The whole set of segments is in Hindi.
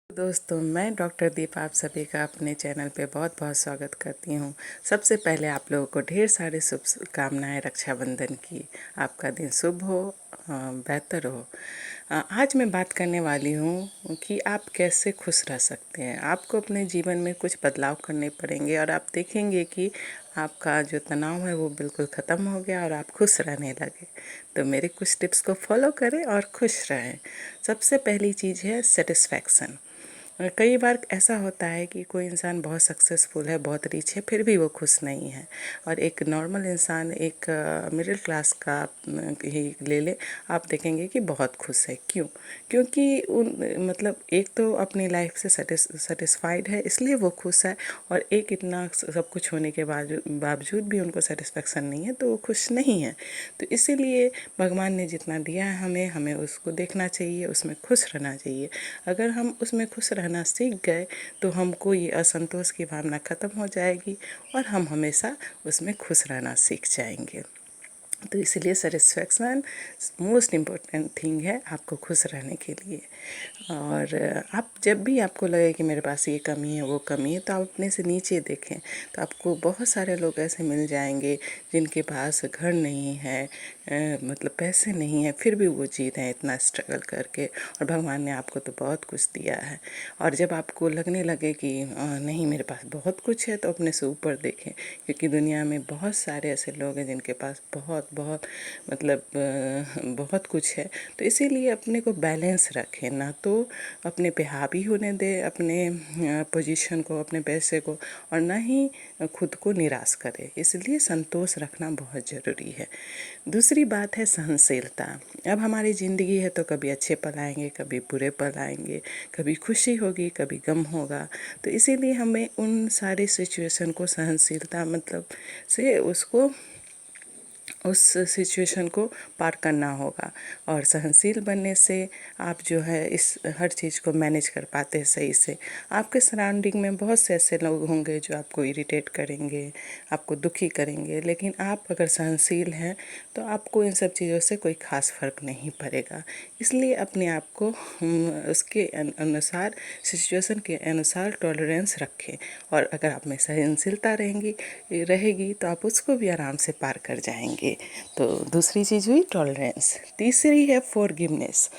दोस्तों, मैं डॉक्टर दीपा आप सभी का अपने चैनल पे बहुत बहुत स्वागत करती हूँ। सबसे पहले आप लोगों को ढेर सारी शुभकामनाएँ रक्षाबंधन की। आपका दिन शुभ हो, बेहतर हो। आज मैं बात करने वाली हूँ कि आप कैसे खुश रह सकते हैं। आपको अपने जीवन में कुछ बदलाव करने पड़ेंगे और आप देखेंगे कि आपका जो तनाव है वो बिल्कुल ख़त्म हो गया और आप खुश रहने लगे। तो मेरे कुछ टिप्स को फॉलो करें और खुश रहें। सबसे पहली चीज़ है सेटिस्फैक्शन। कई बार ऐसा होता है कि कोई इंसान बहुत सक्सेसफुल है, बहुत रिच है, फिर भी वो खुश नहीं है। और एक नॉर्मल इंसान, एक मिडिल क्लास का ही ले ले, आप देखेंगे कि बहुत खुश है। क्यों? क्योंकि मतलब एक तो अपनी लाइफ से सेटिस्फाइड है, इसलिए वो खुश है। और एक इतना सब कुछ होने के बावजूद भी उनको सेटिस्फेक्शन नहीं है, तो वो खुश नहीं है। तो इसीलिए भगवान ने जितना दिया है हमें उसको देखना चाहिए, उसमें खुश रहना चाहिए। अगर हम उसमें खुश रहना सीख गए तो हमको ये असंतोष की भावना ख़त्म हो जाएगी और हम हमेशा उसमें खुश रहना सीख जाएंगे। तो इसलिए सेटिस्फेक्शन मोस्ट इम्पोर्टेंट थिंग है आपको खुश रहने के लिए। और आप जब भी आपको लगे कि मेरे पास ये कमी है, वो कमी है, तो आप अपने से नीचे देखें तो आपको बहुत सारे लोग ऐसे मिल जाएंगे जिनके पास घर नहीं है, मतलब पैसे नहीं है, फिर भी वो जी रहे हैं इतना स्ट्रगल करके। और भगवान ने आपको तो बहुत कुछ दिया है। और जब आपको लगने लगे कि नहीं मेरे पास बहुत कुछ है, तो अपने से ऊपर देखें, क्योंकि दुनिया में बहुत सारे ऐसे लोग हैं जिनके पास बहुत बहुत मतलब बहुत कुछ है। तो इसीलिए अपने को बैलेंस रखें, ना तो अपने पे हावी होने दें अपने पोजीशन को, अपने पैसे को, और ना ही खुद को निराश करें। इसलिए संतोष रखना बहुत ज़रूरी है। दूसरी बात है सहनशीलता। अब हमारी ज़िंदगी है तो कभी अच्छे पल आएंगे, कभी बुरे पल आएंगे, कभी खुशी होगी, कभी गम होगा। तो इसीलिए हमें उन सारे सिचुएशन को सहनशीलता मतलब से उस सिचुएशन को पार करना होगा। और सहनशील बनने से आप जो है इस हर चीज़ को मैनेज कर पाते हैं सही से। आपके सराउंडिंग में बहुत से ऐसे लोग होंगे जो आपको इरिटेट करेंगे, आपको दुखी करेंगे, लेकिन आप अगर सहनशील हैं तो आपको इन सब चीज़ों से कोई ख़ास फ़र्क नहीं पड़ेगा। इसलिए अपने आप को उसके अनुसार, सिचुएशन के अनुसार टॉलरेंस रखें। और अगर आप में सहनशीलता रहेगी तो आप उसको भी आराम से पार कर जाएंगे। तो दूसरी चीज़ हुई टॉलरेंस। तीसरी है फॉरगिवनेस,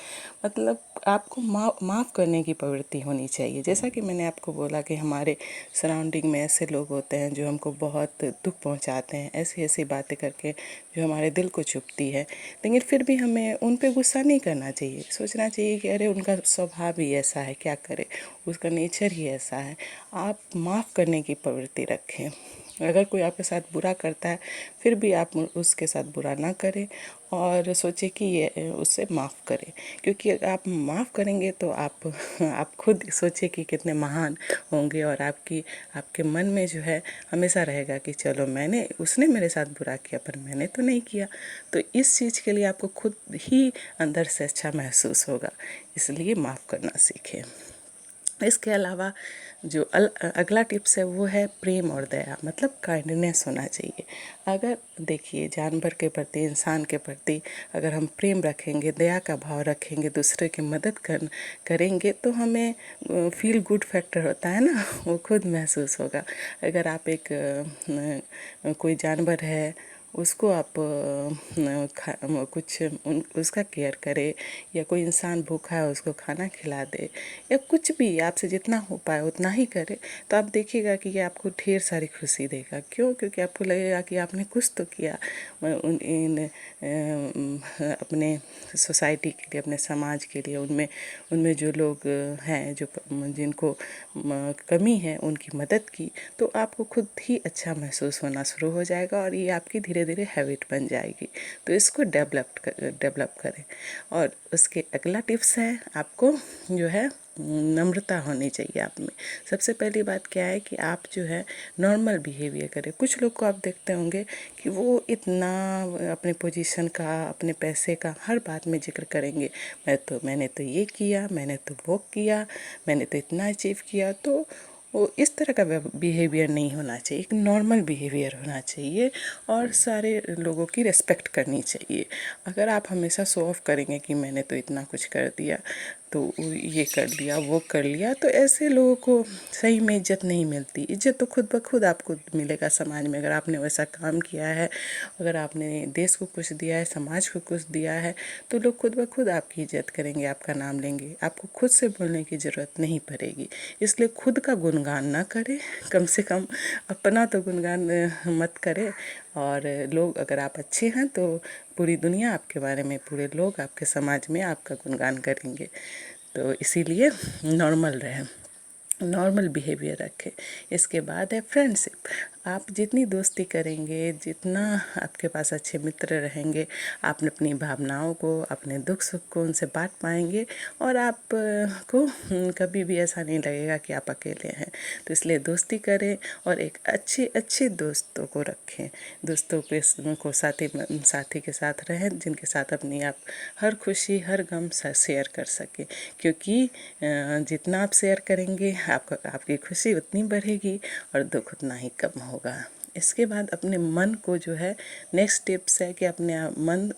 मतलब आपको माफ़ करने की प्रवृत्ति होनी चाहिए। जैसा कि मैंने आपको बोला कि हमारे सराउंडिंग में ऐसे लोग होते हैं जो हमको बहुत दुख पहुंचाते हैं, ऐसी ऐसी बातें करके जो हमारे दिल को चुभती है। लेकिन फिर भी हमें उन पे गुस्सा नहीं करना चाहिए। सोचना चाहिए कि अरे उनका स्वभाव ही ऐसा है, क्या करे, उसका नेचर ही ऐसा है। आप माफ़ करने की प्रवृत्ति रखें। अगर कोई आपके साथ बुरा करता है, फिर भी आप उसके साथ बुरा ना करें और सोचें कि ये उससे माफ़ करें। क्योंकि अगर आप माफ़ करेंगे तो आप खुद सोचें कि कितने महान होंगे, और आपके मन में जो है हमेशा रहेगा कि चलो उसने मेरे साथ बुरा किया पर मैंने तो नहीं किया। तो इस चीज़ के लिए आपको खुद ही अंदर से अच्छा महसूस होगा। इसलिए माफ़ करना सीखें। इसके अलावा जो अगला टिप्स है वो है प्रेम और दया, मतलब काइंडनेस होना चाहिए। अगर देखिए, जानवर के प्रति, इंसान के प्रति अगर हम प्रेम रखेंगे, दया का भाव रखेंगे, दूसरे की मदद करेंगे, तो हमें फील गुड फैक्टर होता है ना, वो खुद महसूस होगा। अगर आप कोई जानवर है, उसको आप उसका केयर करें, या कोई इंसान भूखा है उसको खाना खिला दे, या कुछ भी आपसे जितना हो पाए उतना ही करें, तो आप देखिएगा कि ये आपको ढेर सारी खुशी देगा। क्यों? क्योंकि आपको लगेगा कि आपने कुछ तो किया अपने सोसाइटी के लिए, अपने समाज के लिए। उनमें जो लोग हैं, जिनको कमी है, उनकी मदद की, तो आपको खुद ही अच्छा महसूस होना शुरू हो जाएगा और ये आपकी धीरे धीरे हैबिट बन जाएगी। तो इसको डेवलप करें। और उसके अगला टिप्स है, आपको जो है नम्रता होनी चाहिए आप में। सबसे पहली बात क्या है कि आप जो है नॉर्मल बिहेवियर करें। कुछ लोग को आप देखते होंगे कि वो इतना अपने पोजीशन का, अपने पैसे का हर बात में जिक्र करेंगे। मैंने तो ये किया, मैंने तो वो किया, मैंने तो इतना अचीव किया। तो वो इस तरह का बिहेवियर नहीं होना चाहिए। एक नॉर्मल बिहेवियर होना चाहिए और सारे लोगों की रिस्पेक्ट करनी चाहिए। अगर आप हमेशा शो ऑफ करेंगे कि मैंने तो इतना कुछ कर दिया, तो ये कर लिया वो कर लिया, तो ऐसे लोगों को सही में इज्जत नहीं मिलती। इज्जत तो खुद ब खुद आपको मिलेगा समाज में, अगर आपने वैसा काम किया है, अगर आपने देश को कुछ दिया है, समाज को कुछ दिया है, तो लोग खुद ब खुद आपकी इज्जत करेंगे, आपका नाम लेंगे, आपको खुद से बोलने की ज़रूरत नहीं पड़ेगी। इसलिए खुद का गुणगान ना करें, कम से कम अपना तो गुणगान मत करें। और लोग, अगर आप अच्छे हैं तो पूरी दुनिया आपके बारे में, पूरे लोग आपके समाज में आपका गुणगान करेंगे। तो इसीलिए नॉर्मल रहें, नॉर्मल बिहेवियर रखें। इसके बाद है फ्रेंडशिप। आप जितनी दोस्ती करेंगे, जितना आपके पास अच्छे मित्र रहेंगे, आप अपनी भावनाओं को, अपने दुख सुख को उनसे बांट पाएंगे, और आप को कभी भी ऐसा नहीं लगेगा कि आप अकेले हैं। तो इसलिए दोस्ती करें और एक अच्छे दोस्तों को रखें, दोस्तों को साथी के साथ रहें, जिनके साथ अपनी आप हर खुशी हर गम शेयर कर सकें। क्योंकि जितना आप शेयर करेंगे, आपकी खुशी उतनी बढ़ेगी और दुख उतना ही कम होगा। इसके बाद अपने मन को जो है, नेक्स्ट टिप्स है कि अपने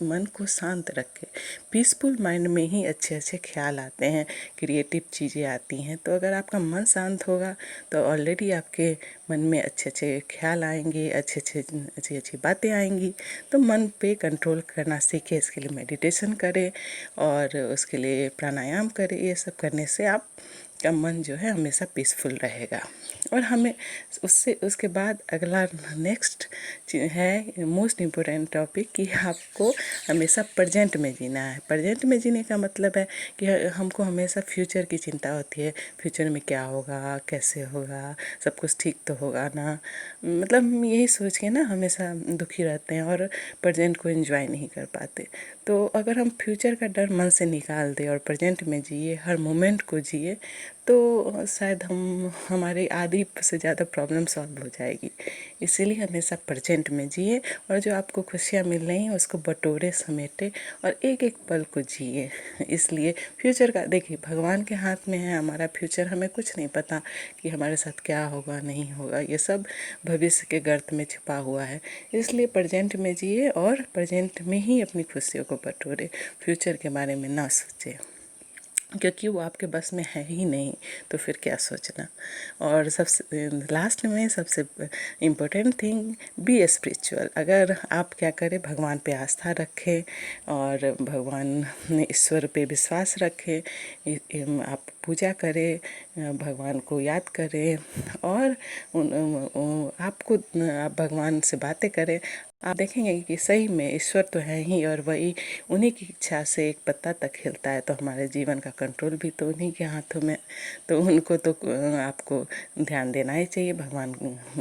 मन को शांत रखें। पीसफुल माइंड में ही अच्छे ख्याल आते हैं, क्रिएटिव चीज़ें आती हैं। तो अगर आपका मन शांत होगा तो ऑलरेडी आपके मन में अच्छे ख्याल आएंगे, अच्छी बातें आएंगी। तो मन पे कंट्रोल करना सीखें। इसके लिए मेडिटेशन करें और उसके लिए प्राणायाम करें। ये सब करने से आप का मन जो है हमेशा पीसफुल रहेगा। और हमें उसके बाद अगला नेक्स्ट है मोस्ट इम्पोर्टेंट टॉपिक, कि आपको हमेशा प्रेजेंट में जीना है। प्रेजेंट में जीने का मतलब है कि हमको हमेशा फ्यूचर की चिंता होती है, फ्यूचर में क्या होगा, कैसे होगा, सब कुछ ठीक तो होगा ना, मतलब हम यही सोच के ना हमेशा दुखी रहते हैं और प्रेजेंट को एंजॉय नहीं कर पाते। तो अगर हम फ्यूचर का डर मन से निकाल दें और प्रेजेंट में जिए, हर मोमेंट को जिए, तो शायद हमारी आधी से ज़्यादा प्रॉब्लम सॉल्व हो जाएगी। इसीलिए हमेशा प्रेजेंट में जिए और जो आपको खुशियाँ मिल रही हैं उसको बटोरे, समेटे और एक एक पल को जिए। इसलिए फ्यूचर का देखिए, भगवान के हाथ में है हमारा फ्यूचर, हमें कुछ नहीं पता कि हमारे साथ क्या होगा नहीं होगा, ये सब भविष्य के गर्त में छिपा हुआ है। इसलिए प्रेजेंट में जिए और प्रेजेंट में ही अपनी खुशियों को बटोरे, फ्यूचर के बारे में ना सोचें, क्योंकि वो आपके बस में है ही नहीं, तो फिर क्या सोचना। और सबसे लास्ट में सबसे इम्पोर्टेंट थिंग, बी स्पिरिचुअल। अगर आप क्या करें, भगवान पे आस्था रखें और भगवान ईश्वर पे विश्वास रखें, आप पूजा करें, भगवान को याद करें और आपको आप भगवान से बातें करें। आप देखेंगे कि सही में ईश्वर तो है ही, और वही उन्हीं की इच्छा से एक पत्ता तक खिलता है। तो हमारे जीवन का कंट्रोल भी तो उन्हीं के हाथों में। तो उनको तो आपको ध्यान देना ही चाहिए। भगवान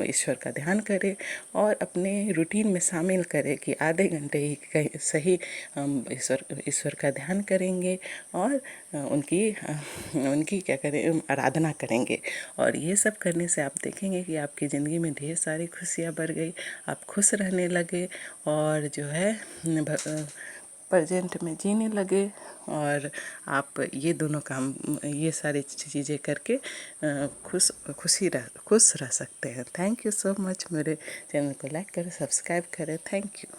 ईश्वर का ध्यान करें और अपने रूटीन में शामिल करें कि आधे घंटे ही कहीं सही हम ईश्वर का ध्यान करेंगे और उनकी क्या करें, आराधना करेंगे। और ये सब करने से आप देखेंगे कि आपकी ज़िंदगी में ढेर सारी खुशियाँ बढ़ गई, आप खुश रहने लगे और जो है प्रेजेंट में जीने लगे। और आप ये दोनों काम, ये सारी चीज़ें करके खुश रह सकते हैं। Thank you so much. मेरे चैनल को लाइक करें, सब्सक्राइब करें। Thank you.